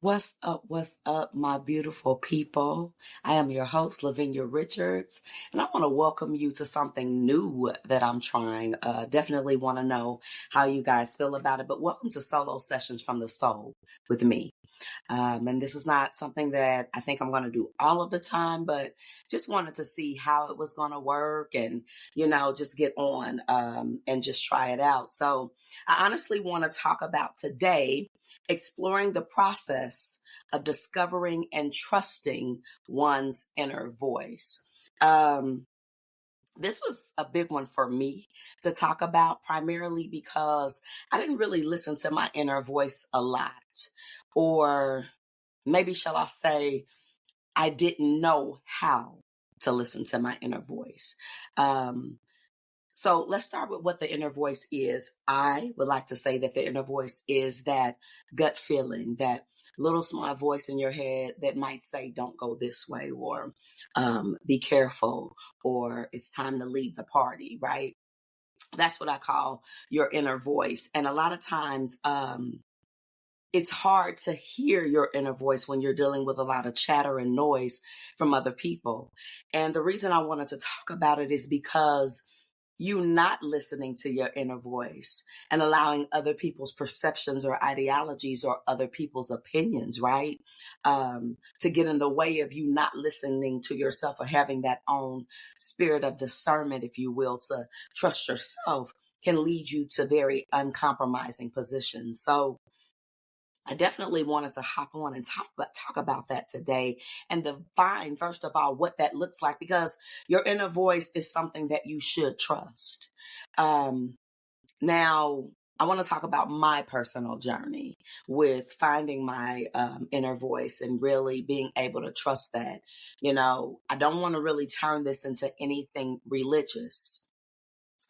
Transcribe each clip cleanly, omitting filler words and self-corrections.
What's up, my beautiful people? I am your host, LaVenia Richards, and I want to welcome you to something new that I'm trying. Definitely want to know how you guys feel about it, but welcome to Solo Sessions from the Soul with me. And this is not something that I think I'm going to do all of the time, but just wanted to see how it was going to work and, just get on and just try it out. So I honestly want to talk about today exploring the process of discovering and trusting one's inner voice. This was a big one for me to talk about, primarily because I didn't really listen to my inner voice a lot. Or maybe shall I say, I didn't know how to listen to my inner voice. So let's start with what the inner voice is. I would like to say that the inner voice is that gut feeling, that little small voice in your head that might say, don't go this way, or be careful, or it's time to leave the party, right? That's what I call your inner voice. And a lot of times, it's hard to hear your inner voice when you're dealing with a lot of chatter and noise from other people. And the reason I wanted to talk about it is because you not listening to your inner voice and allowing other people's perceptions or ideologies or other people's opinions, right? To get in the way of you not listening to yourself or having that own spirit of discernment, if you will, to trust yourself can lead you to very uncompromising positions. So I definitely wanted to hop on and talk about that today and define, first of all, what that looks like, because your inner voice is something that you should trust. Now, I want to talk about my personal journey with finding my inner voice and really being able to trust that. I don't want to really turn this into anything religious.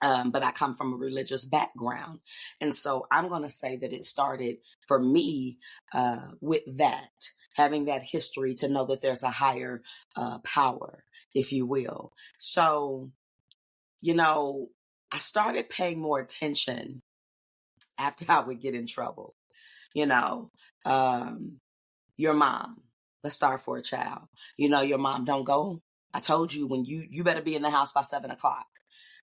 But I come from a religious background. And so I'm going to say that it started for me with that, having that history to know that there's a higher power, if you will. So, I started paying more attention after I would get in trouble. You know, your mom, let's start for a child. Your mom, don't go. I told you when you better be in the house by 7:00.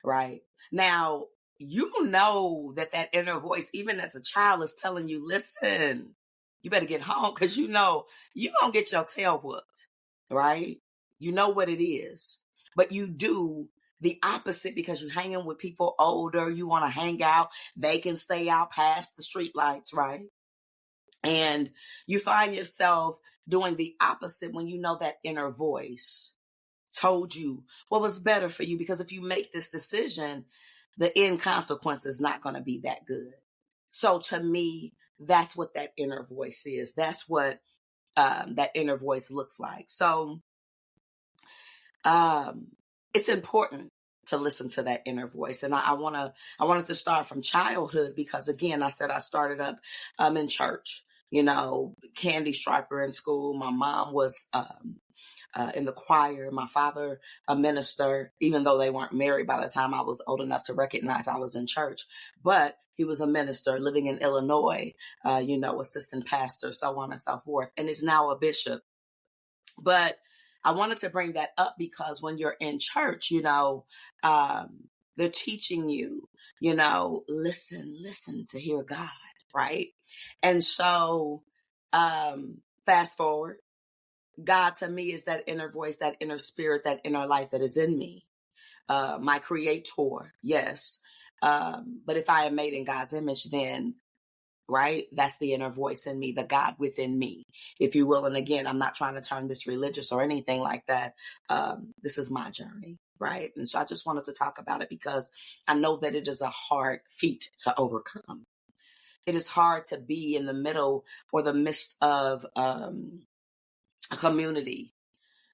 Right now, that inner voice, even as a child, is telling you, listen, you better get home because you're going to get your tail whooped. Right. You know what it is, but you do the opposite because you're hanging with people older. You want to hang out. They can stay out past the street lights. Right. And you find yourself doing the opposite when you know that inner voice told you what was better for you. Because if you make this decision, the end consequence is not going to be that good. So to me, that's what that inner voice is. That's what that inner voice looks like. So it's important to listen to that inner voice. And I wanted to start from childhood because, again, I said I started up in church, candy striper in school. My mom was in the choir, my father a minister, even though they weren't married by the time I was old enough to recognize I was in church. But he was a minister living in Illinois, assistant pastor, so on and so forth, and is now a bishop. But I wanted to bring that up because when you're in church, they're teaching you, listen to hear God, right? And so fast forward, God to me is that inner voice, that inner spirit, that inner life that is in me. My creator, yes. But if I am made in God's image, then, right, that's the inner voice in me, the God within me, if you will. And again, I'm not trying to turn this religious or anything like that. This is my journey, right? And so I just wanted to talk about it because I know that it is a hard feat to overcome. It is hard to be in the middle or the midst of a community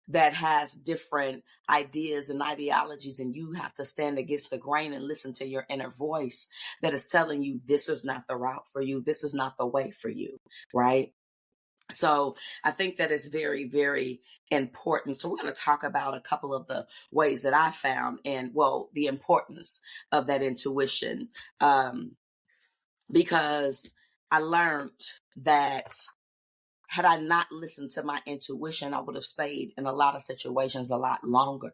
that has different ideas and ideologies, and you have to stand against the grain and listen to your inner voice that is telling you this is not the route for you, this is not the way for you, right? So I think that is very, very important. So we're going to talk about a couple of the ways that I found and, the importance of that intuition, because I learned that Had I not listened to my intuition, I would have stayed in a lot of situations a lot longer,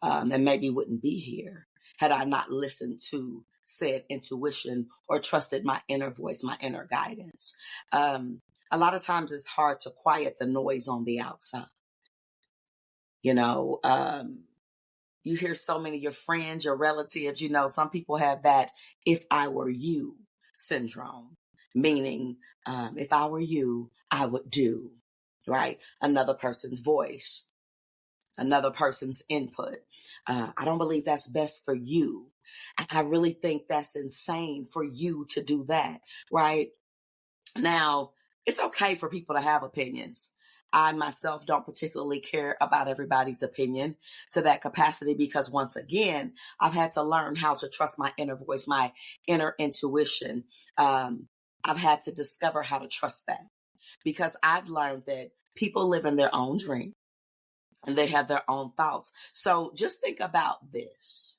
and maybe wouldn't be here had I not listened to said intuition or trusted my inner voice, my inner guidance. A lot of times it's hard to quiet the noise on the outside. You know, you hear so many of your friends, your relatives, some people have that if I were you syndrome, meaning if I were you, I would do, right? Another person's voice, another person's input. I don't believe that's best for you. I really think that's insane for you to do that, right? Now, it's okay for people to have opinions. I myself don't particularly care about everybody's opinion to that capacity because once again, I've had to learn how to trust my inner voice, my inner intuition. I've had to discover how to trust that because I've learned that people live in their own dream and they have their own thoughts. So just think about this.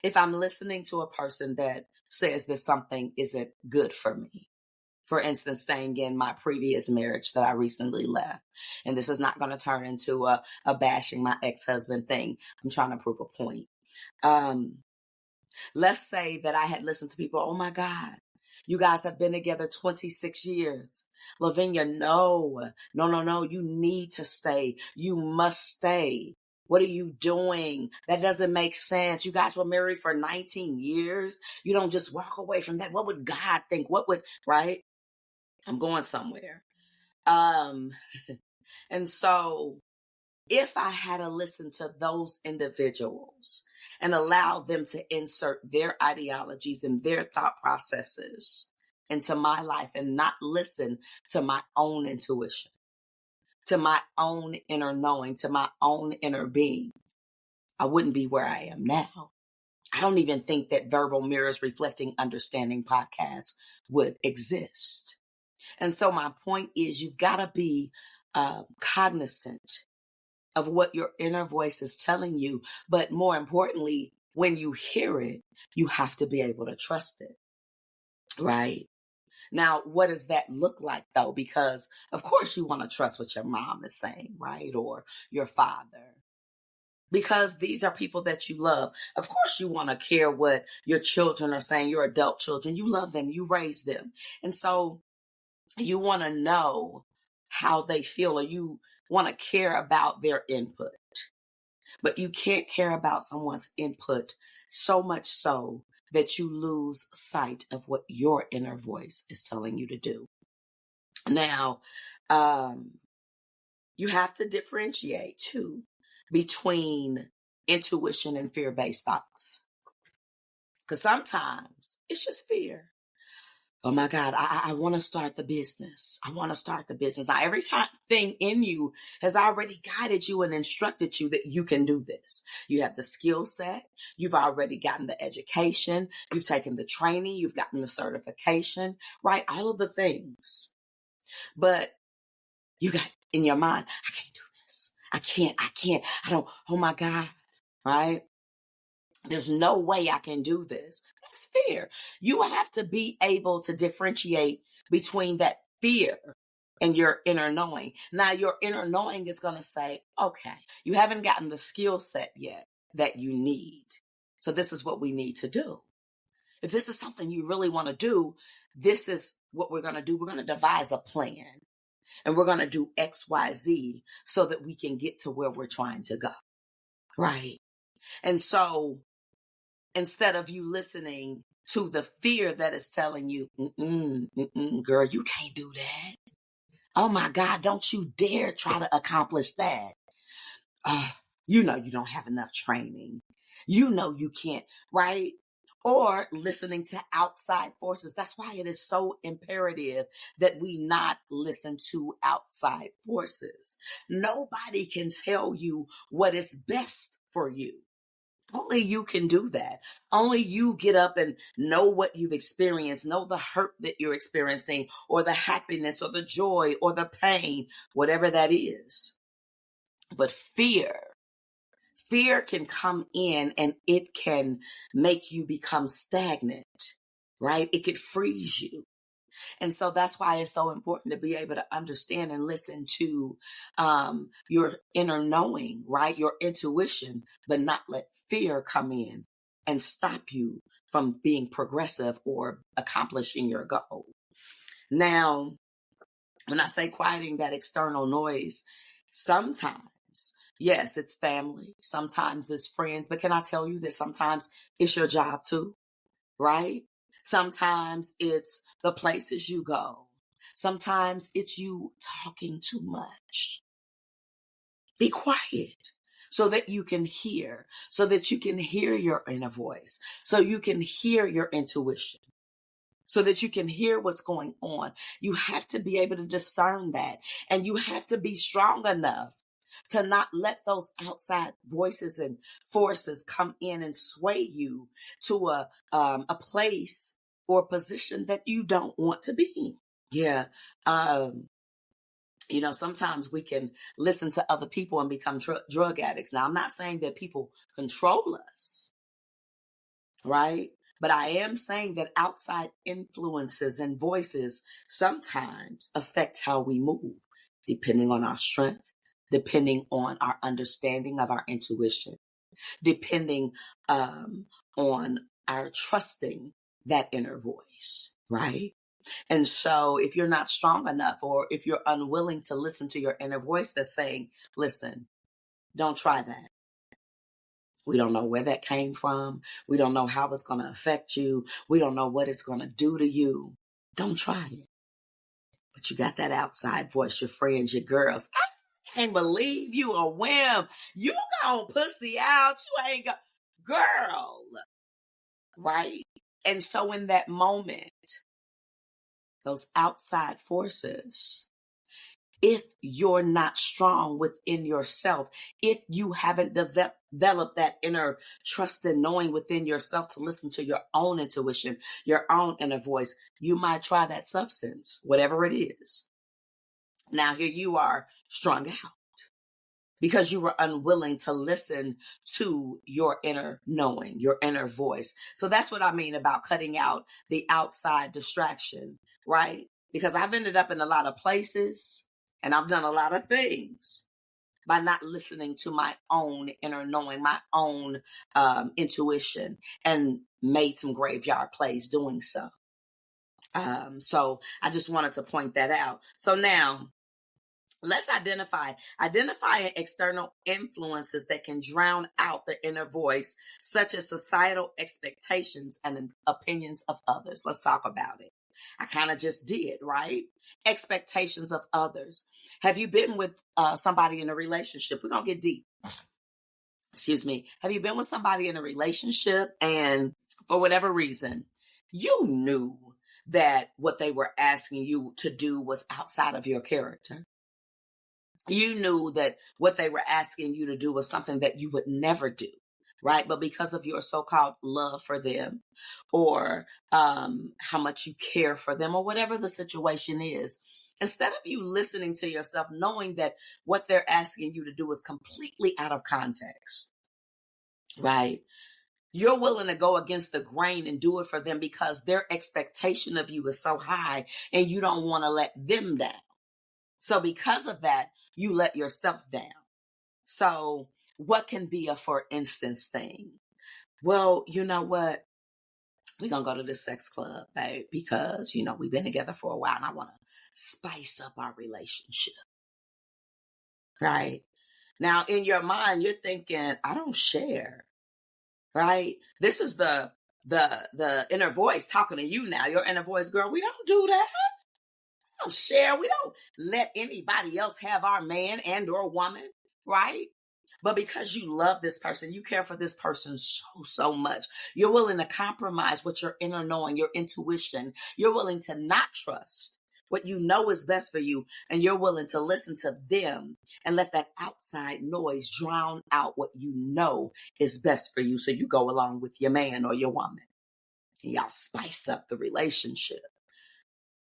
If I'm listening to a person that says that something isn't good for me, for instance, staying in my previous marriage that I recently left. And this is not going to turn into a bashing my ex-husband thing. I'm trying to prove a point. Let's say that I had listened to people, oh my God, you guys have been together 26 years. LaVenia, no, you need to stay. You must stay. What are you doing? That doesn't make sense. You guys were married for 19 years. You don't just walk away from that. What would God think? Right? I'm going somewhere. And so if I had to listen to those individuals and allow them to insert their ideologies and their thought processes into my life and not listen to my own intuition, to my own inner knowing, to my own inner being, I wouldn't be where I am now. I don't even think that Verbal Mirrors Reflecting Understanding podcast would exist. And so my point is you've got to be cognizant of what your inner voice is telling you. But more importantly, when you hear it, you have to be able to trust it. Right? Now, what does that look like though? Because of course you want to trust what your mom is saying, right? Or your father. Because these are people that you love. Of course you want to care what your children are saying, your adult children. You love them, you raise them. And so you want to know how they feel, or you want to care about their input. But you can't care about someone's input so much so that you lose sight of what your inner voice is telling you to do. Now, you have to differentiate too between intuition and fear-based thoughts. Because sometimes it's just fear. Oh my God, I want to start the business. I want to start the business. Now, every thing in you has already guided you and instructed you that you can do this. You have the skill set. You've already gotten the education. You've taken the training. You've gotten the certification, right? All of the things. But you got in your mind, I can't do this. I don't, oh my God, right? There's no way I can do this. That's fear. You have to be able to differentiate between that fear and your inner knowing. Now, your inner knowing is going to say, okay, you haven't gotten the skill set yet that you need. So this is what we need to do. If this is something you really want to do, this is what we're going to do. We're going to devise a plan and we're going to do X, Y, Z so that we can get to where we're trying to go. Right. And so instead of you listening to the fear that is telling you, girl, you can't do that. Oh my God, don't you dare try to accomplish that. You know you don't have enough training. You know you can't, right? Or listening to outside forces. That's why it is so imperative that we not listen to outside forces. Nobody can tell you what is best for you. Only you can do that. Only you get up and know what you've experienced, know the hurt that you're experiencing, or the happiness, or the joy, or the pain, whatever that is. But fear can come in and it can make you become stagnant, right? It could freeze you. And so that's why it's so important to be able to understand and listen to your inner knowing, right? Your intuition, but not let fear come in and stop you from being progressive or accomplishing your goal. Now, when I say quieting that external noise, sometimes, yes, it's family, sometimes it's friends, but can I tell you that sometimes it's your job too, right? Sometimes it's the places you go. Sometimes it's you talking too much. Be quiet so that you can hear, so that you can hear your inner voice, so you can hear your intuition, so that you can hear what's going on. You have to be able to discern that, and you have to be strong enough to not let those outside voices and forces come in and sway you to a place or position that you don't want to be in. Yeah. Sometimes we can listen to other people and become drug addicts. Now, I'm not saying that people control us, right? But I am saying that outside influences and voices sometimes affect how we move, depending on our strength, depending on our understanding of our intuition, depending on our trusting that inner voice, right? And so if you're not strong enough, or if you're unwilling to listen to your inner voice that's saying, listen, don't try that. We don't know where that came from. We don't know how it's going to affect you. We don't know what it's going to do to you. Don't try it. But you got that outside voice, your friends, your girls. I can't believe you a whim. You gonna pussy out. You ain't girl. Right? And so in that moment, those outside forces, if you're not strong within yourself, if you haven't developed that inner trust and knowing within yourself to listen to your own intuition, your own inner voice, you might try that substance, whatever it is. Now here you are strung out because you were unwilling to listen to your inner knowing, your inner voice. So that's what I mean about cutting out the outside distraction, right? Because I've ended up in a lot of places and I've done a lot of things by not listening to my own inner knowing, my own intuition, and made some graveyard plays doing so. So I just wanted to point that out. So now, let's identify external influences that can drown out the inner voice, such as societal expectations and opinions of others. Let's talk about it. I kind of just did, right? Expectations of others. Have you been with somebody in a relationship? We're going to get deep. Excuse me. Have you been with somebody in a relationship and for whatever reason, you knew that what they were asking you to do was outside of your character? You knew that what they were asking you to do was something that you would never do, right? But because of your so-called love for them, or how much you care for them, or whatever the situation is, instead of you listening to yourself, knowing that what they're asking you to do is completely out of context, right? You're willing to go against the grain and do it for them because their expectation of you is so high and you don't want to let them down. So because of that, you let yourself down. So what can be a for instance thing? Well, you know what? We're going to go to the sex club, babe, because, we've been together for a while and I want to spice up our relationship. Right? Now, in your mind, you're thinking, I don't share. Right? This is the inner voice talking to you now. Your inner voice, girl, we don't do that. Don't share. We don't let anybody else have our man and or woman, right? But because you love this person, you care for this person so much, you're willing to compromise with your inner knowing, your intuition. You're willing to not trust what you know is best for you, and you're willing to listen to them and let that outside noise drown out what you know is best for you. So you go along with your man or your woman, and y'all spice up the relationship.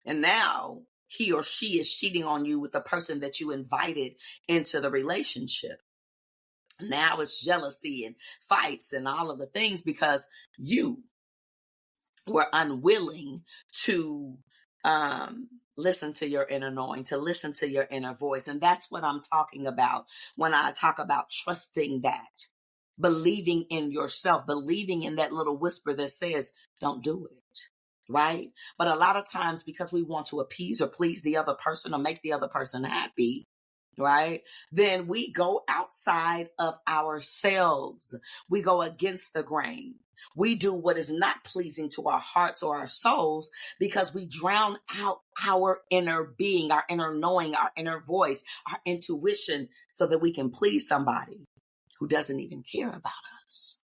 And now he or she is cheating on you with the person that you invited into the relationship. Now it's jealousy and fights and all of the things because you were unwilling to listen to your inner knowing, to listen to your inner voice. And that's what I'm talking about when I talk about trusting that, believing in yourself, believing in that little whisper that says, don't do it. Right. But a lot of times, because we want to appease or please the other person or make the other person happy, right? Then we go outside of ourselves. We go against the grain. We do what is not pleasing to our hearts or our souls because we drown out our inner being, our inner knowing, our inner voice, our intuition, so that we can please somebody who doesn't even care about us.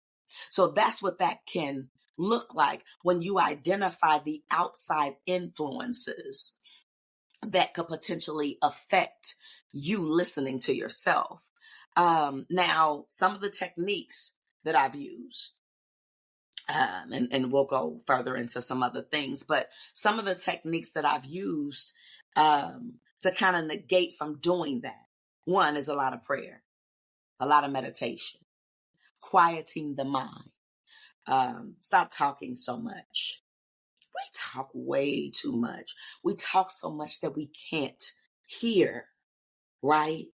So that's what that can look like when you identify the outside influences that could potentially affect you listening to yourself. Now, some of the techniques that I've used, and we'll go further into some other things, but some of the techniques that I've used to kind of negate from doing that. One is a lot of prayer, a lot of meditation, quieting the mind, stop talking so much. We talk way too much. We talk so much that we can't hear, right?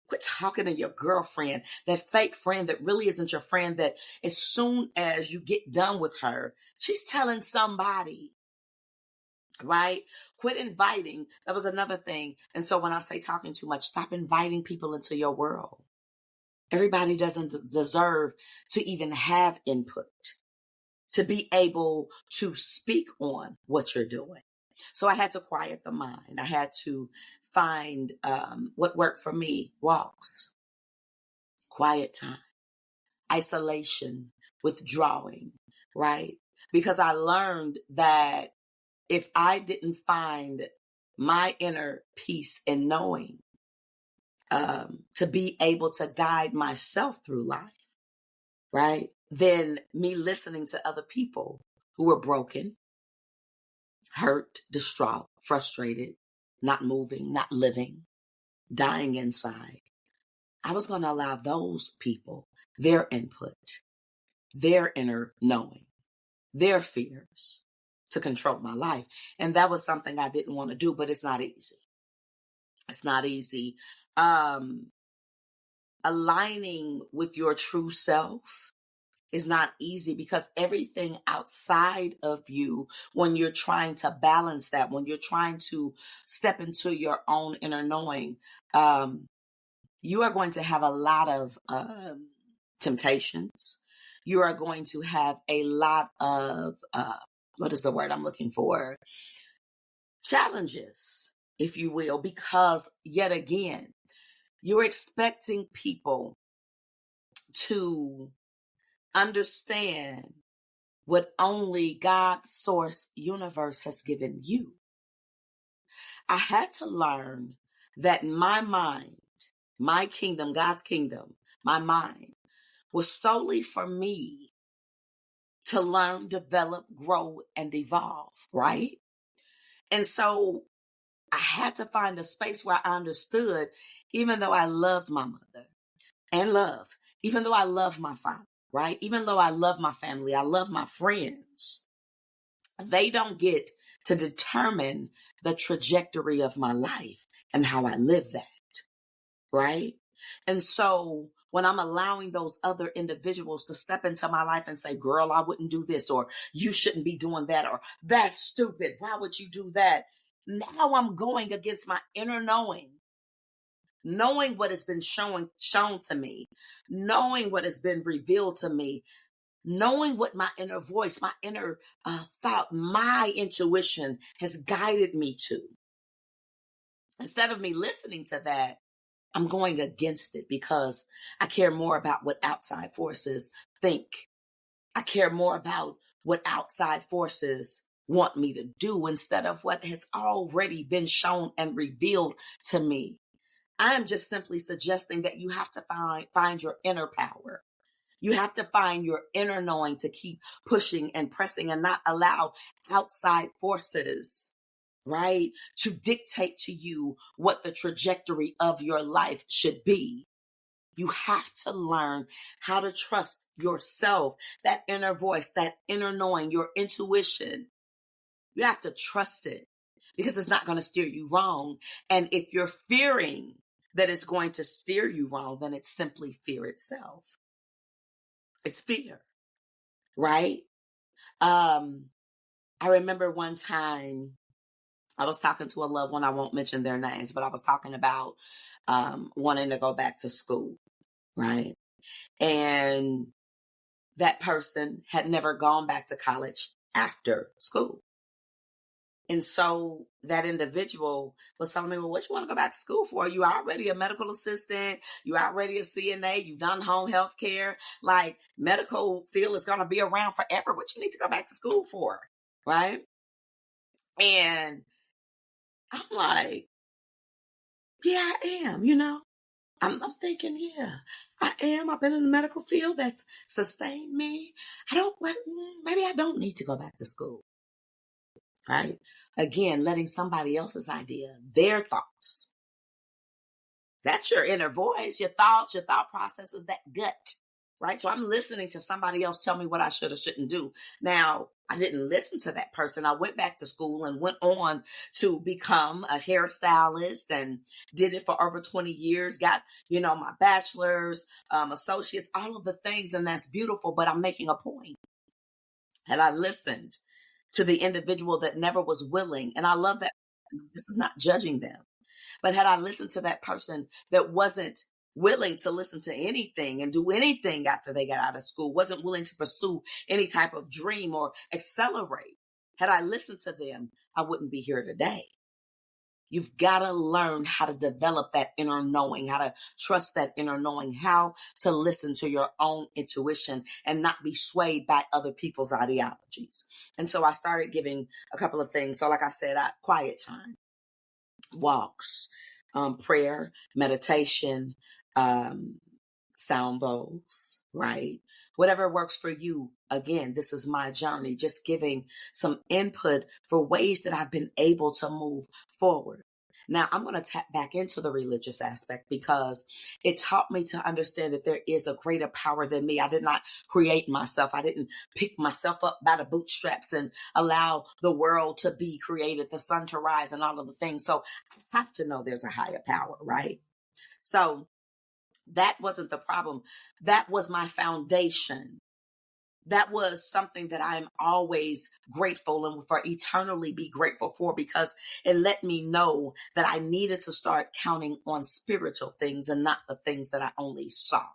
Quit talking to your girlfriend, that fake friend that really isn't your friend, that as soon as you get done with her, she's telling somebody, right? Quit inviting. That was another thing. And so when I say talking too much, stop inviting people into your world. Everybody doesn't deserve to even have input, to be able to speak on what you're doing. So I had to quiet the mind. I had to find what worked for me: walks, quiet time, isolation, withdrawing, right? Because I learned that if I didn't find my inner peace and knowing to be able to guide myself through life, right? Then me listening to other people who were broken, hurt, distraught, frustrated, not moving, not living, dying inside, I was going to allow those people, their input, their inner knowing, their fears to control my life. And that was something I didn't want to do, but it's not easy. It's not easy. Aligning with your true self is not easy because everything outside of you, when you're trying to balance that, when you're trying to step into your own inner knowing, you are going to have a lot of temptations. You are going to have a lot of, what is the word I'm looking for? Challenges, if you will, because yet again, you're expecting people to understand what only God, source, universe has given you. I had to learn that my mind, my kingdom, God's kingdom, my mind was solely for me to learn, develop, grow, and evolve, right? And so I had to find a space where I understood, even though I loved my mother and even though I love my father, right? Even though I love my family, I love my friends, they don't get to determine the trajectory of my life and how I live that, right? And so when I'm allowing those other individuals to step into my life and say, girl, I wouldn't do this, or you shouldn't be doing that, or that's stupid, why would you do that? Now I'm going against my inner knowing what has been shown to me, knowing what has been revealed to me, knowing what my inner voice, my inner thought, my intuition has guided me to. Instead of me listening to that, I'm going against it because I care more about what outside forces think. I care more about what outside forces want me to do instead of what has already been shown and revealed to me. I am just simply suggesting that you have to find your inner power. You have to find your inner knowing to keep pushing and pressing and not allow outside forces, right, to dictate to you what the trajectory of your life should be. You have to learn how to trust yourself, that inner voice, that inner knowing, your intuition. You have to trust it. because it's not going to steer you wrong. And if you're fearing that it's going to steer you wrong, then it's simply fear itself. It's fear, right? I remember one time I was talking to a loved one. I won't mention their names, but I was talking about wanting to go back to school, right? And that person had never gone back to college after school. And so that individual was telling me, well, what you want to go back to school for? You already a medical assistant. You already a CNA. You've done home health care. Like, medical field is going to be around forever. What you need to go back to school for? Right? And I'm like, yeah, I am, I'm thinking, yeah, I am. I've been in the medical field that's sustained me. Maybe I don't need to go back to school. Right? Again, letting somebody else's idea, their thoughts. That's your inner voice, your thoughts, your thought processes, that gut. Right? So I'm listening to somebody else tell me what I should or shouldn't do. Now, I didn't listen to that person. I went back to school and went on to become a hairstylist and did it for over 20 years. Got, my bachelor's, associates, all of the things. And that's beautiful. But I'm making a point. And I listened to the individual that never was willing. And I love that. This is not judging them. But had I listened to that person that wasn't willing to listen to anything and do anything after they got out of school, wasn't willing to pursue any type of dream or accelerate, had I listened to them, I wouldn't be here today. You've got to learn how to develop that inner knowing, how to trust that inner knowing, how to listen to your own intuition and not be swayed by other people's ideologies. And so I started giving a couple of things. So like I said, quiet time, walks, prayer, meditation, sound bowls, right? Whatever works for you. Again, this is my journey, just giving some input for ways that I've been able to move forward. Now, I'm going to tap back into the religious aspect because it taught me to understand that there is a greater power than me. I did not create myself. I didn't pick myself up by the bootstraps and allow the world to be created, the sun to rise and all of the things. So I have to know there's a higher power, right? So that wasn't the problem. That was my foundation. That was something that I'm always grateful and for eternally be grateful for, because it let me know that I needed to start counting on spiritual things and not the things that I only saw.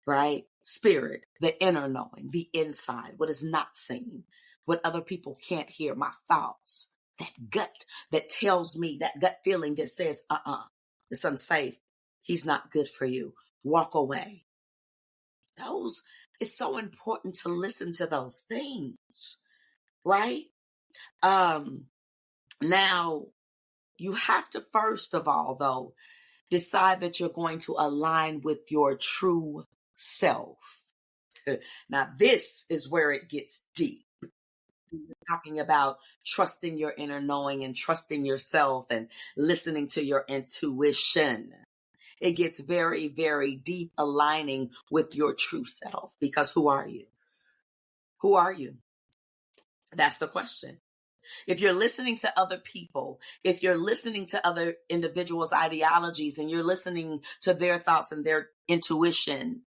Right? Spirit, the inner knowing, the inside, what is not seen, what other people can't hear, my thoughts, that gut that tells me, that gut feeling that says, it's unsafe. He's not good for you. Walk away. It's so important to listen to those things, right? Now, you have to, first of all, though, decide that you're going to align with your true self. Now, this is where it gets deep. We're talking about trusting your inner knowing and trusting yourself and listening to your intuition. It gets very, very deep, aligning with your true self, because who are you? Who are you? That's the question. If you're listening to other people, if you're listening to other individuals' ideologies and you're listening to their thoughts and their intuition,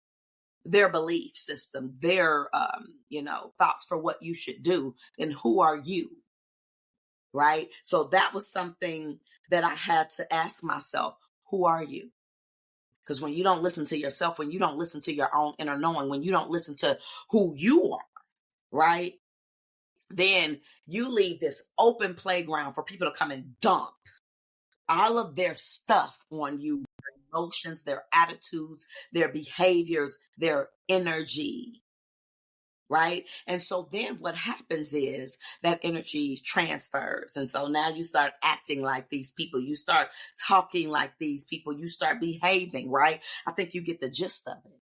their belief system, their, thoughts for what you should do, then who are you? Right? So that was something that I had to ask myself. Who are you? Because when you don't listen to yourself, when you don't listen to your own inner knowing, when you don't listen to who you are, right? Then you leave this open playground for people to come and dump all of their stuff on you, their emotions, their attitudes, their behaviors, their energy, right? And so then what happens is that energy transfers. And so now you start acting like these people. You start talking like these people. You start behaving, right? I think you get the gist of it.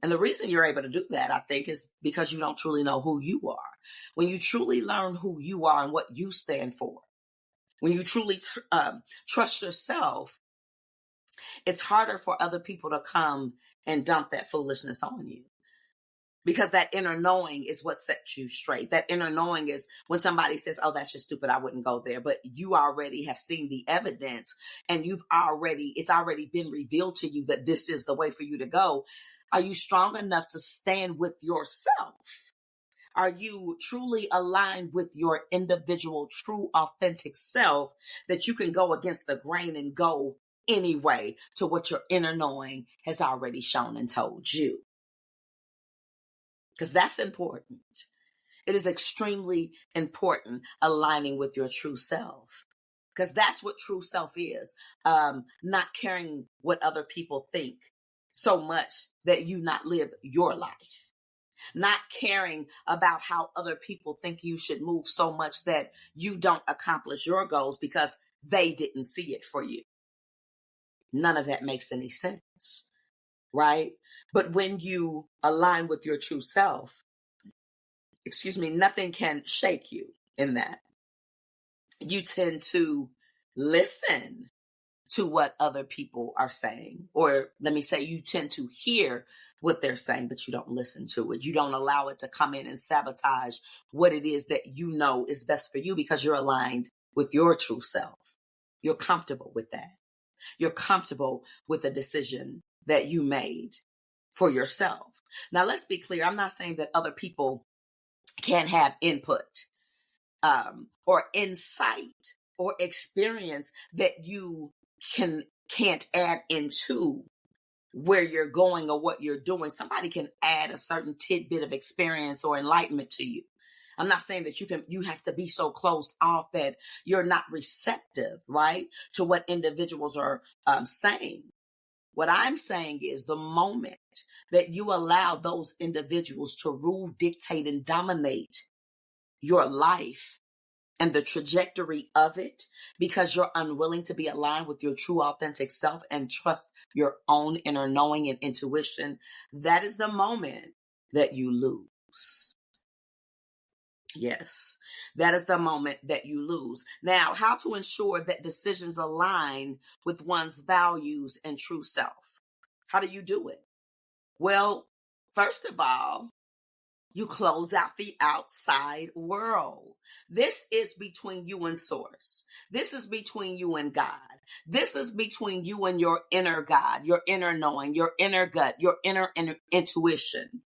And the reason you're able to do that, I think, is because you don't truly know who you are. When you truly learn who you are and what you stand for, when you truly trust yourself, it's harder for other people to come and dump that foolishness on you. Because that inner knowing is what sets you straight. That inner knowing is when somebody says, oh, that's just stupid, I wouldn't go there. But you already have seen the evidence, and it's already been revealed to you that this is the way for you to go. Are you strong enough to stand with yourself? Are you truly aligned with your individual, true, authentic self that you can go against the grain and go anyway to what your inner knowing has already shown and told you? Because that's important. It is extremely important aligning with your true self. Because that's what true self is. Not caring what other people think so much that you not live your life. Not caring about how other people think you should move so much that you don't accomplish your goals because they didn't see it for you. None of that makes any sense, right? But when you align with your true self, nothing can shake you in that. You tend to listen to what other people are saying, or let me say, you tend to hear what they're saying, but you don't listen to it. You don't allow it to come in and sabotage what it is that you know is best for you because you're aligned with your true self. You're comfortable with that. You're comfortable with the decision that you made for yourself. Now, let's be clear. I'm not saying that other people can't have input or insight or experience that you can't add into where you're going or what you're doing. Somebody can add a certain tidbit of experience or enlightenment to you. I'm not saying that you have to be so closed off that you're not receptive, right, to what individuals are saying. What I'm saying is the moment that you allow those individuals to rule, dictate, and dominate your life and the trajectory of it because you're unwilling to be aligned with your true authentic self and trust your own inner knowing and intuition, that is the moment that you lose. Yes, that is the moment that you lose. Now, how to ensure that decisions align with one's values and true self? How do you do it? Well, first of all, you close out the outside world. This is between you and source. This is between you and God. This is between you and your inner God, your inner knowing, your inner gut, your inner intuition.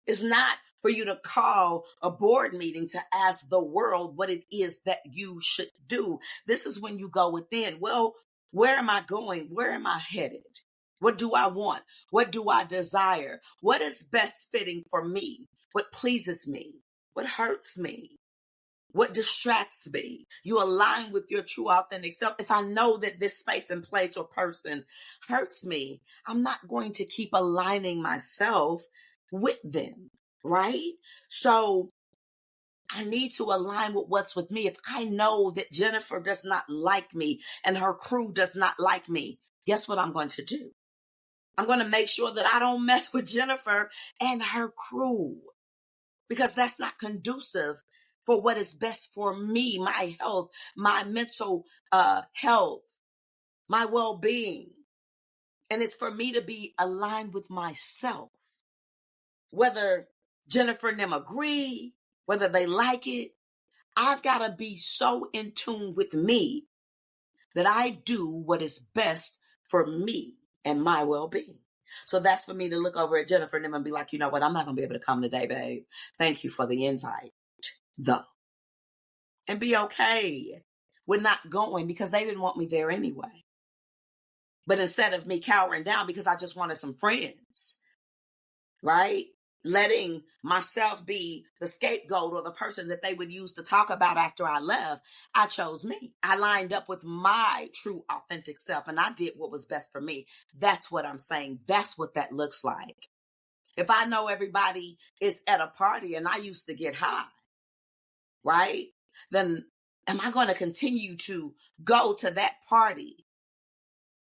It's not for you to call a board meeting to ask the world what it is that you should do. This is when you go within. Well, where am I going? Where am I headed? What do I want? What do I desire? What is best fitting for me? What pleases me? What hurts me? What distracts me? You align with your true authentic self. If I know that this space and place or person hurts me, I'm not going to keep aligning myself with them, right? So I need to align with what's with me. If I know that Jennifer does not like me and her crew does not like me, guess what I'm going to do? I'm going to make sure that I don't mess with Jennifer and her crew because that's not conducive for what is best for me, my health, my mental health, my well-being. And it's for me to be aligned with myself. Whether Jennifer and them agree, whether they like it, I've got to be so in tune with me that I do what is best for me and my well-being. So that's for me to look over at Jennifer and them and be like, you know what, I'm not going to be able to come today, babe. Thank you for the invite, though. And be okay with not going because they didn't want me there anyway. But instead of me cowering down because I just wanted some friends, right? Letting myself be the scapegoat or the person that they would use to talk about after I left, I chose me. I lined up with my true authentic self and I did what was best for me. That's what I'm saying. That's what that looks like. If I know everybody is at a party and I used to get high, right? Then am I going to continue to go to that party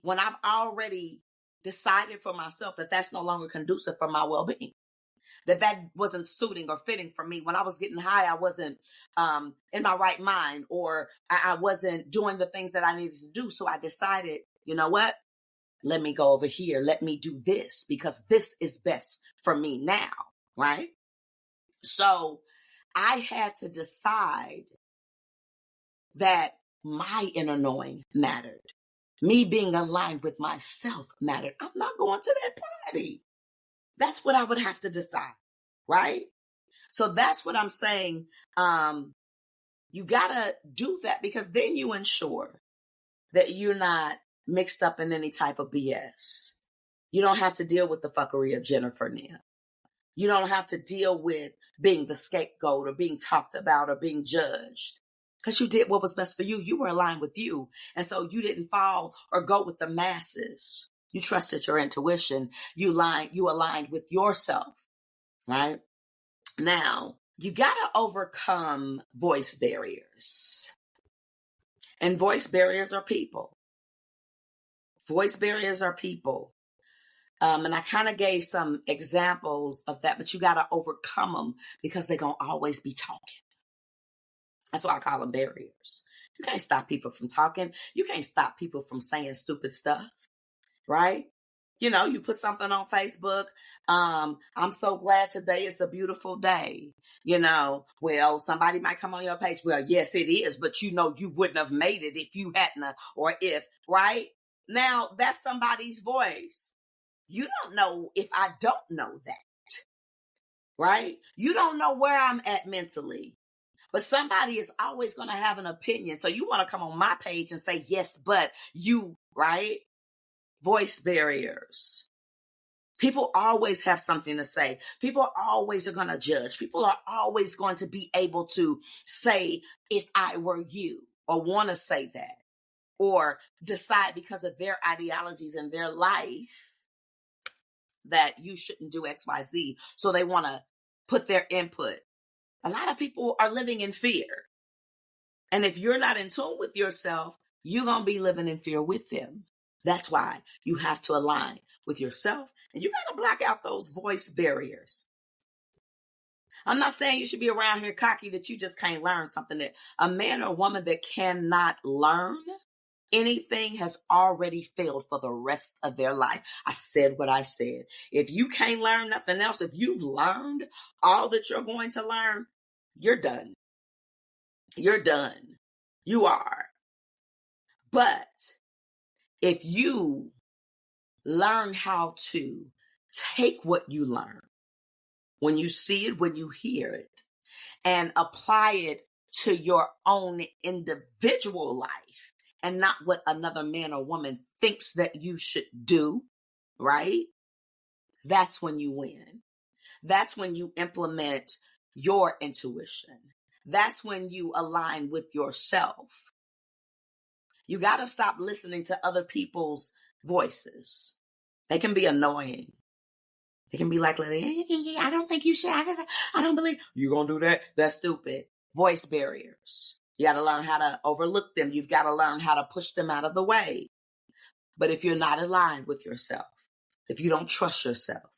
when I've already decided for myself that that's no longer conducive for my well-being? That wasn't suiting or fitting for me. When I was getting high, I wasn't in my right mind, or I wasn't doing the things that I needed to do. So I decided, you know what? Let me go over here. Let me do this because this is best for me now. right? So I had to decide that my inner knowing mattered. Me being aligned with myself mattered. I'm not going to that party. That's what I would have to decide, right? So that's what I'm saying. You gotta do that, because then you ensure that you're not mixed up in any type of BS. You don't have to deal with the fuckery of Jennifer Neal. You don't have to deal with being the scapegoat or being talked about or being judged, because you did what was best for you. You were aligned with you. And so you didn't fall or go with the masses. You trusted your intuition. You aligned with yourself, right? Now, you got to overcome voice barriers. And voice barriers are people. Voice barriers are people. And I kind of gave some examples of that, but you got to overcome them, because they're going to always be talking. That's why I call them barriers. You can't stop people from talking. You can't stop people from saying stupid stuff, right? You know, you put something on Facebook. I'm so glad today is a beautiful day. You know, well, somebody might come on your page. Well, yes, it is, but you know, you wouldn't have made it if you hadn't, or if, right? Now, that's somebody's voice. You don't know if I don't know that, right? You don't know where I'm at mentally, but somebody is always going to have an opinion. So you want to come on my page and say, yes, but you, right? Voice barriers. People always have something to say. People always are going to judge. People are always going to be able to say, if I were you, or want to say that, or decide because of their ideologies in their life that you shouldn't do X, Y, Z. So they want to put their input. A lot of people are living in fear. And if you're not in tune with yourself, you're going to be living in fear with them. That's why you have to align with yourself, and you got to block out those voice barriers. I'm not saying you should be around here cocky that you just can't learn something. That a man or woman that cannot learn anything has already failed for the rest of their life. I said what I said. If you can't learn nothing else, if you've learned all that you're going to learn, you're done. You're done. You are. But if you learn how to take what you learn, when you see it, when you hear it, and apply it to your own individual life, and not what another man or woman thinks that you should do, right? That's when you win. That's when you implement your intuition. That's when you align with yourself. You got to stop listening to other people's voices. They can be annoying. They can be like, I don't think you should. I don't believe you're going to do that. That's stupid. Voice barriers. You got to learn how to overlook them. You've got to learn how to push them out of the way. But if you're not aligned with yourself, if you don't trust yourself,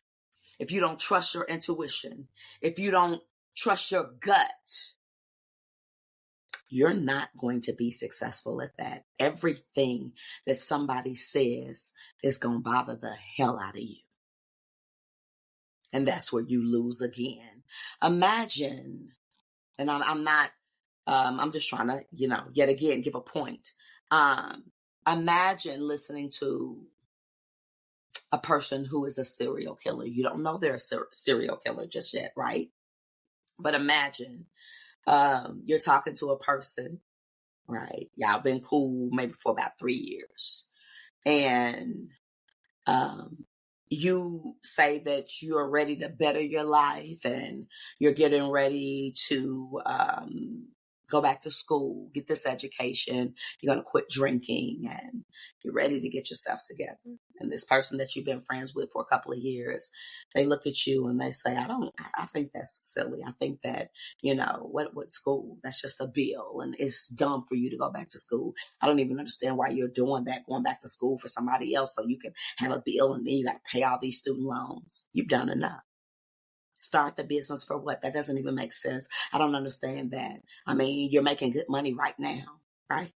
if you don't trust your intuition, if you don't trust your gut, you're not going to be successful at that. Everything that somebody says is going to bother the hell out of you. And that's where you lose again. Imagine, and I'm not, I'm just trying to, yet again, give a point. Imagine listening to a person who is a serial killer. You don't know they're a serial killer just yet, right? But imagine you're talking to a person, right? Y'all been cool maybe for about 3 years. And you say that you're ready to better your life, and you're getting ready to go back to school, get this education. You're going to quit drinking, and you're ready to get yourself together. And this person that you've been friends with for a couple of years, they look at you and they say, I think that's silly. I think that, what school? That's just a bill, and it's dumb for you to go back to school. I don't even understand why you're doing that, going back to school for somebody else so you can have a bill, and then you got to pay all these student loans. You've done enough. Start the business for what? That doesn't even make sense. I don't understand that. I mean, you're making good money right now, right?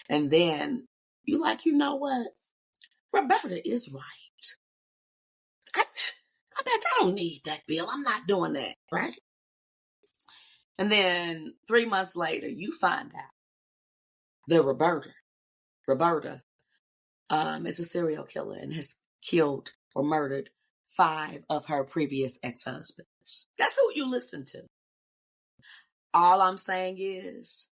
And then you like, you know what? Roberta is right. I don't need that bill. I'm not doing that, right? And then 3 months later, you find out that Roberta is a serial killer and has killed or murdered 5 of her previous ex-husbands. That's who you listen to. All I'm saying is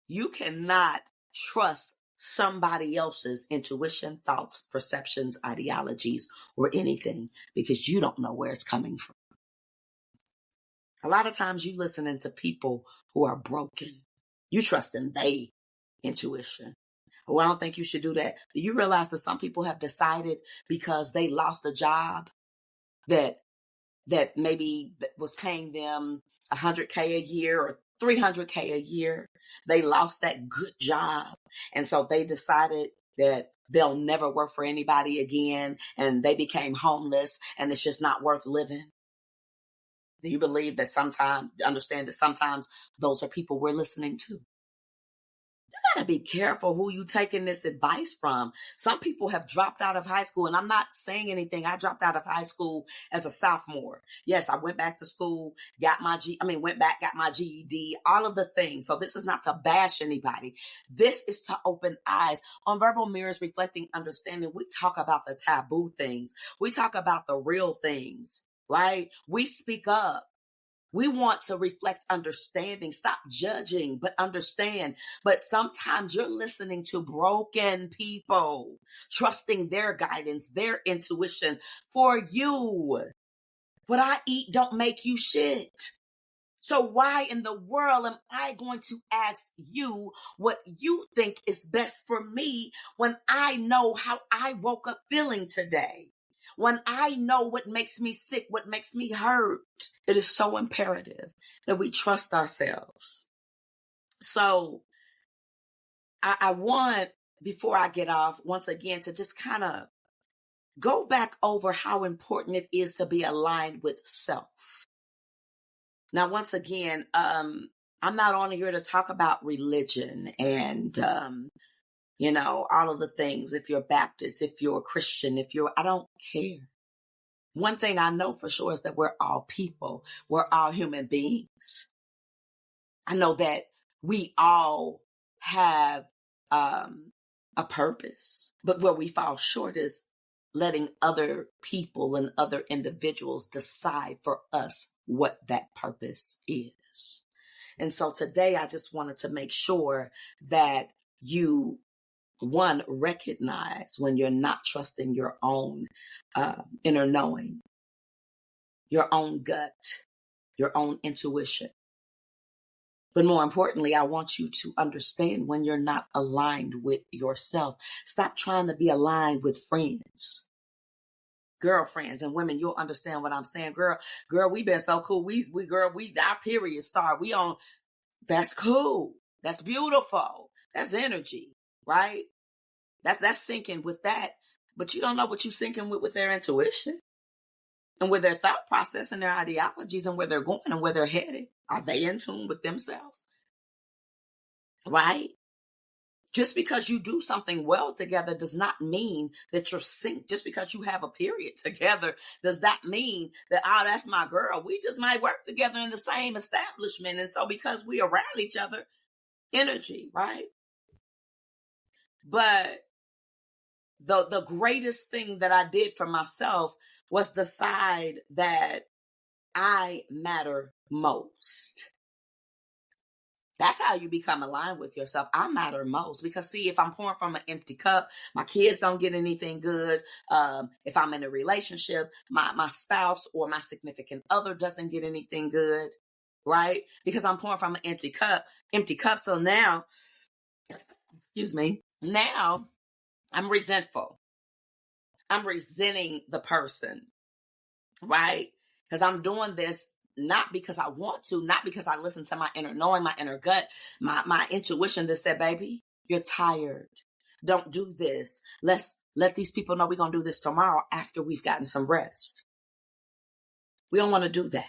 you cannot trust somebody else's intuition, thoughts, perceptions, ideologies, or anything because you don't know where it's coming from. A lot of times you listening to people who are broken. You trust in their intuition. Oh, I don't think you should do that. Do you realize that some people have decided because they lost a job that maybe was paying them $100K a year or $300K a year? They lost that good job. And so they decided that they'll never work for anybody again. And they became homeless and it's just not worth living. Do you believe that understand that sometimes those are people we're listening to? You gotta be careful who you taking this advice from. Some people have dropped out of high school, and I'm not saying anything. I dropped out of high school as a sophomore. Yes, I went back to school, got my GED, all of the things. So this is not to bash anybody. This is to open eyes. On Verbal Mirrors Reflecting Understanding, we talk about the taboo things. We talk about the real things, right? We speak up. We want to reflect understanding. Stop judging, but understand. But sometimes you're listening to broken people, trusting their guidance, their intuition for you. What I eat don't make you shit. So why in the world am I going to ask you what you think is best for me when I know how I woke up feeling today? When I know what makes me sick, what makes me hurt? It is so imperative that we trust ourselves. So I want, before I get off, once again, to just kind of go back over how important it is to be aligned with self. Now, once again, I'm not on here to talk about religion and, all of the things. If you're Baptist, if you're a Christian, I don't care. One thing I know for sure is that we're all people. We're all human beings. I know that we all have a purpose, but where we fall short is letting other people and other individuals decide for us what that purpose is. And so today I just wanted to make sure that you, one, recognize when you're not trusting your own inner knowing, your own gut, your own intuition. But more importantly, I want you to understand when you're not aligned with yourself. Stop trying to be aligned with friends, girlfriends, and women. You'll understand what I'm saying. Girl, we've been so cool. Our period start. That's cool. That's beautiful. That's energy, right? That's syncing with that. But you don't know what you're syncing with their intuition and with their thought process and their ideologies and where they're going and where they're headed. Are they in tune with themselves? Right? Just because you do something well together does not mean that you're synced. Just because you have a period together does not mean that, that's my girl. We just might work together in the same establishment. And so because we around each other, energy, right? But the greatest thing that I did for myself was decide that I matter most. That's how you become aligned with yourself. I matter most because, see, if I'm pouring from an empty cup, my kids don't get anything good. If I'm in a relationship, my spouse or my significant other doesn't get anything good, right? Because I'm pouring from an empty cup. So now, excuse me, now I'm resentful. I'm resenting the person, right? Because I'm doing this not because I want to, not because I listen to my inner knowing, my inner gut, my intuition that said, baby, you're tired. Don't do this. Let's let these people know we're going to do this tomorrow after we've gotten some rest. We don't want to do that.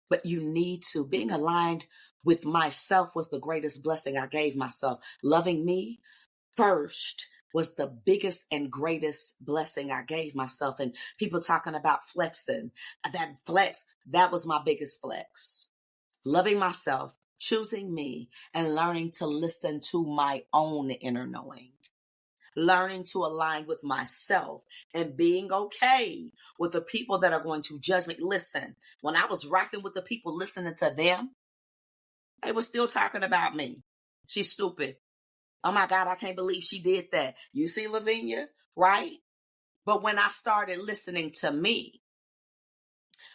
But you need to. Being aligned with myself was the greatest blessing I gave myself. Loving me first was the biggest and greatest blessing I gave myself. And people talking about flexing, that flex, that was my biggest flex. Loving myself, choosing me, and learning to listen to my own inner knowing. Learning to align with myself and being okay with the people that are going to judge me. Listen, when I was rocking with the people listening to them, they were still talking about me. She's stupid. Oh my God, I can't believe she did that. You see, LaVenia, right? But when I started listening to me,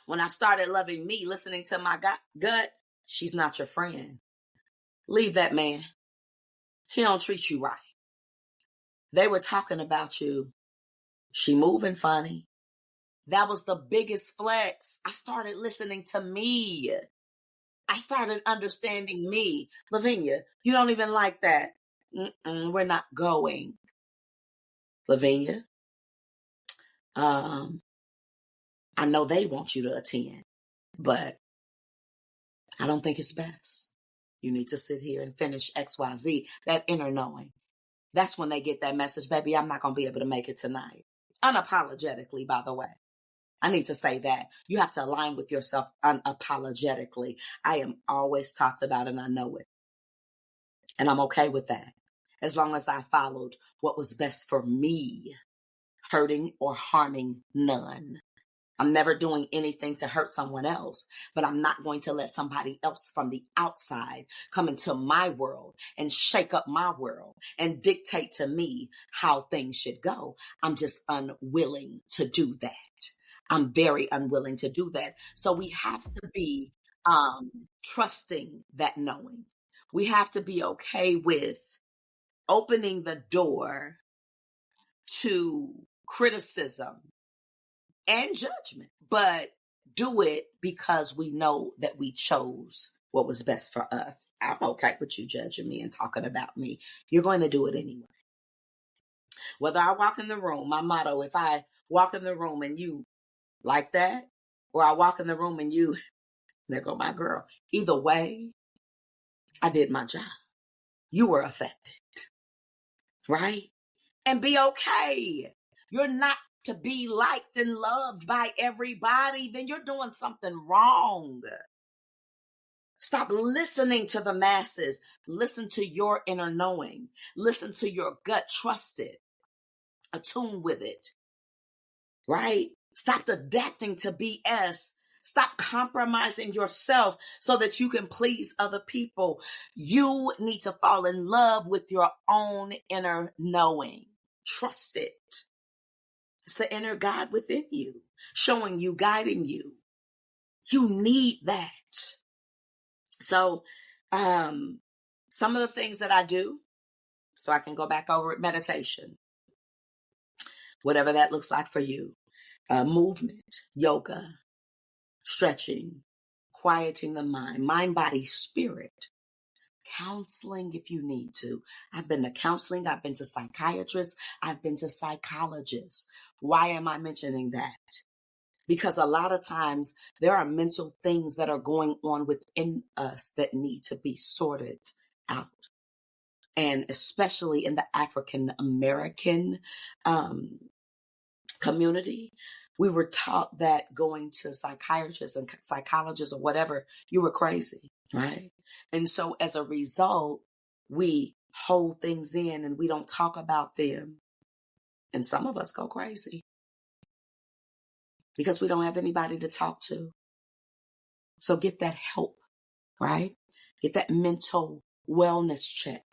when I started loving me, listening to my gut, she's not your friend. Leave that man. He don't treat you right. They were talking about you. She moving funny. That was the biggest flex. I started listening to me. I started understanding me. LaVenia, you don't even like that. We're not going. LaVenia, I know they want you to attend, but I don't think it's best. You need to sit here and finish XYZ, that inner knowing. That's when they get that message, baby, I'm not going to be able to make it tonight. Unapologetically, by the way. I need to say that. You have to align with yourself unapologetically. I am always talked about and I know it. And I'm okay with that. As long as I followed what was best for me, hurting or harming none. I'm never doing anything to hurt someone else, but I'm not going to let somebody else from the outside come into my world and shake up my world and dictate to me how things should go. I'm just unwilling to do that. I'm very unwilling to do that. So we have to be trusting that knowing. We have to be okay with opening the door to criticism and judgment, but do it because we know that we chose what was best for us. I'm okay with you judging me and talking about me. You're going to do it anyway. Whether I walk in the room, my motto, if I walk in the room and you like that, or I walk in the room and you, there go my girl. Either way, I did my job. You were affected, right? And be okay. You're not to be liked and loved by everybody, then you're doing something wrong. Stop listening to the masses. Listen to your inner knowing. Listen to your gut. Trust it. Attune with it. Right? Stop adapting to BS. Stop compromising yourself so that you can please other people. You need to fall in love with your own inner knowing. Trust it. It's the inner God within you, showing you, guiding you. You need that. So, some of the things that I do, so I can go back over it, meditation, whatever that looks like for you, movement, yoga, stretching, quieting the mind, body, spirit, counseling if you need to. I've been to counseling. I've been to psychiatrists. I've been to psychologists. Why am I mentioning that? Because a lot of times there are mental things that are going on within us that need to be sorted out. And especially in the African American community, we were taught that going to psychiatrists and psychologists or whatever, you were crazy, right? And so as a result, we hold things in and we don't talk about them. And some of us go crazy because we don't have anybody to talk to. So get that help, right? Get that mental wellness check.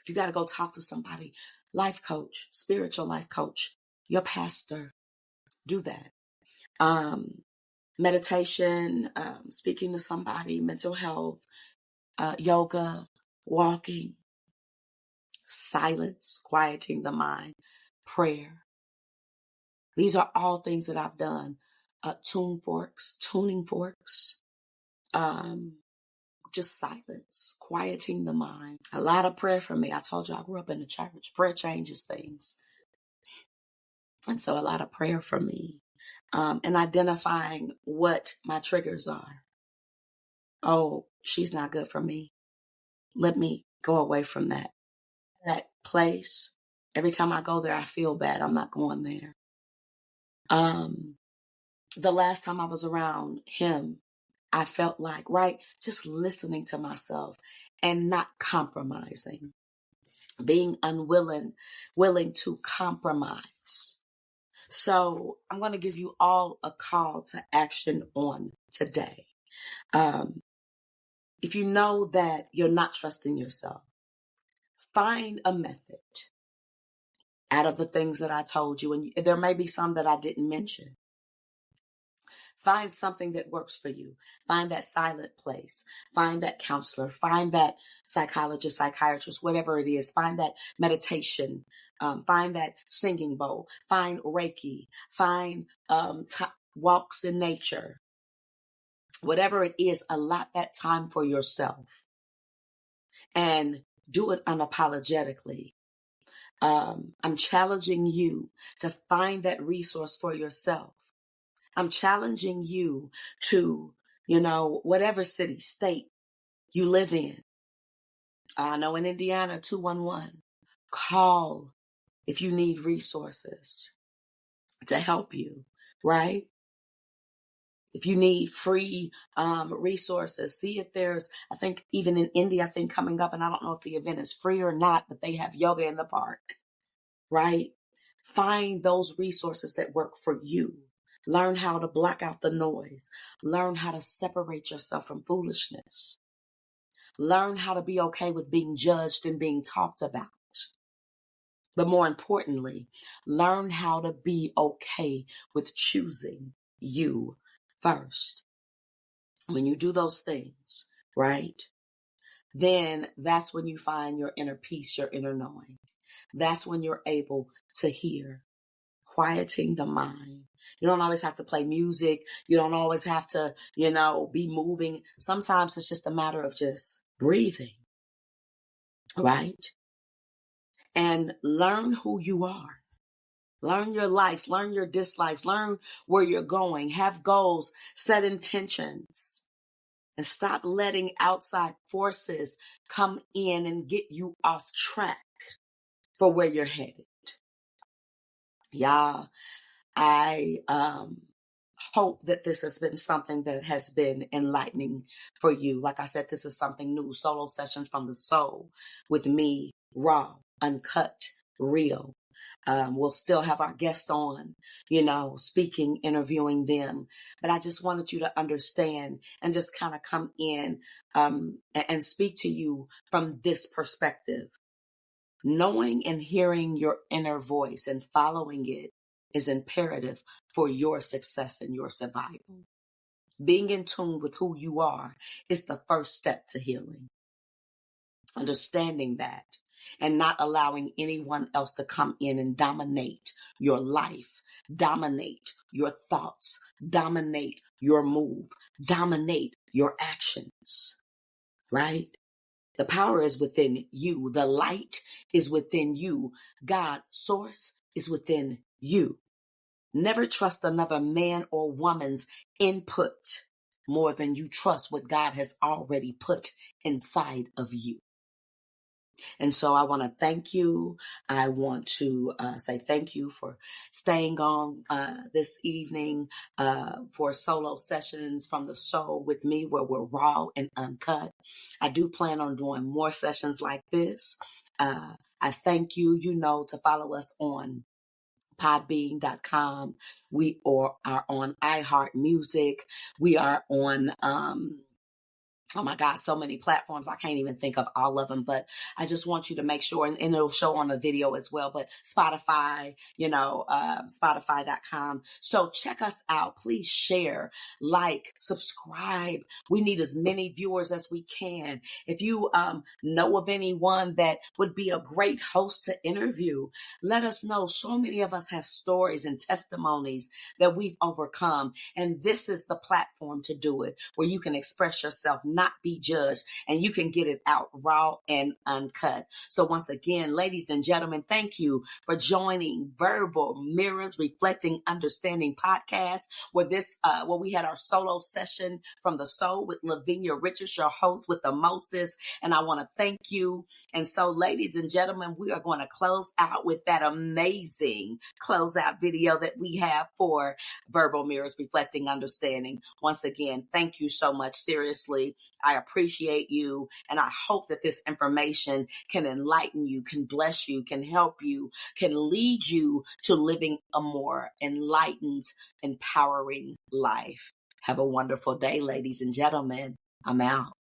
If you got to go talk to somebody, life coach, spiritual life coach, your pastor, do that. Meditation, speaking to somebody, mental health, yoga, walking, silence, quieting the mind, prayer. These are all things that I've done. Tuning forks, just silence, quieting the mind. A lot of prayer for me. I told you I grew up in the church. Prayer changes things. And so a lot of prayer for me. And identifying what my triggers are. Oh, she's not good for me. Let me go away from that place Every time I go there, I feel bad. I'm not going there. The last time I was around him, I felt like, right, just listening to myself and not compromising, being willing to compromise. So I'm going to give you all a call to action on today. If you know that you're not trusting yourself, find a method out of the things that I told you. And there may be some that I didn't mention. Find something that works for you. Find that silent place. Find that counselor. Find that psychologist, psychiatrist, whatever it is. Find that meditation. Find that singing bowl. Find Reiki. Find walks in nature. Whatever it is, allot that time for yourself and do it unapologetically. I'm challenging you to find that resource for yourself. I'm challenging you to, whatever city, state you live in. I know in Indiana, 211. Call if you need resources to help you, right? If you need free resources, see if there's, I think even in India, I think coming up, and I don't know if the event is free or not, but they have yoga in the park, right? Find those resources that work for you. Learn how to block out the noise. Learn how to separate yourself from foolishness. Learn how to be okay with being judged and being talked about. But more importantly, learn how to be okay with choosing you first. When you do those things, right, then that's when you find your inner peace, your inner knowing. That's when you're able to hear, quieting the mind. You don't always have to play music. You don't always have to, be moving. Sometimes it's just a matter of just breathing, right? And learn who you are. Learn your likes, learn your dislikes, learn where you're going, have goals, set intentions, and stop letting outside forces come in and get you off track for where you're headed. Y'all, I hope that this has been something that has been enlightening for you. Like I said, this is something new. Solo sessions from the soul with me, raw, uncut, real. We'll still have our guests on, speaking, interviewing them. But I just wanted you to understand and just kind of come in and speak to you from this perspective. Knowing and hearing your inner voice and following it is imperative for your success and your survival. Being in tune with who you are is the first step to healing. Understanding that and not allowing anyone else to come in and dominate your life, dominate your thoughts, dominate your move, dominate your actions, right? The power is within you. The light is within you. God, source is within you. Never trust another man or woman's input more than you trust what God has already put inside of you. And so I want to thank you. I want to say thank you for staying on this evening for solo sessions from the soul with me, where we're raw and uncut. I do plan on doing more sessions like this. I thank you, to follow us on podbean.com. We are on iHeartMusic. We are on oh my God, so many platforms. I can't even think of all of them, but I just want you to make sure, and it'll show on the video as well, but Spotify, Spotify.com. So check us out. Please share, like, subscribe. We need as many viewers as we can. If you know of anyone that would be a great host to interview, let us know. So many of us have stories and testimonies that we've overcome, and this is the platform to do it, where you can express yourself, not not be judged, and you can get it out raw and uncut. So once again, ladies and gentlemen, thank you for joining Verbal Mirrors Reflecting Understanding podcast, where we had our solo session from the soul with LaVenia Richards, your host with the mostest. And I want to thank you. And so, ladies and gentlemen, we are going to close out with that amazing closeout video that we have for Verbal Mirrors Reflecting Understanding. Once again, thank you so much. Seriously, I appreciate you. And I hope that this information can enlighten you, can bless you, can help you, can lead you to living a more enlightened, empowering life. Have a wonderful day, ladies and gentlemen. I'm out.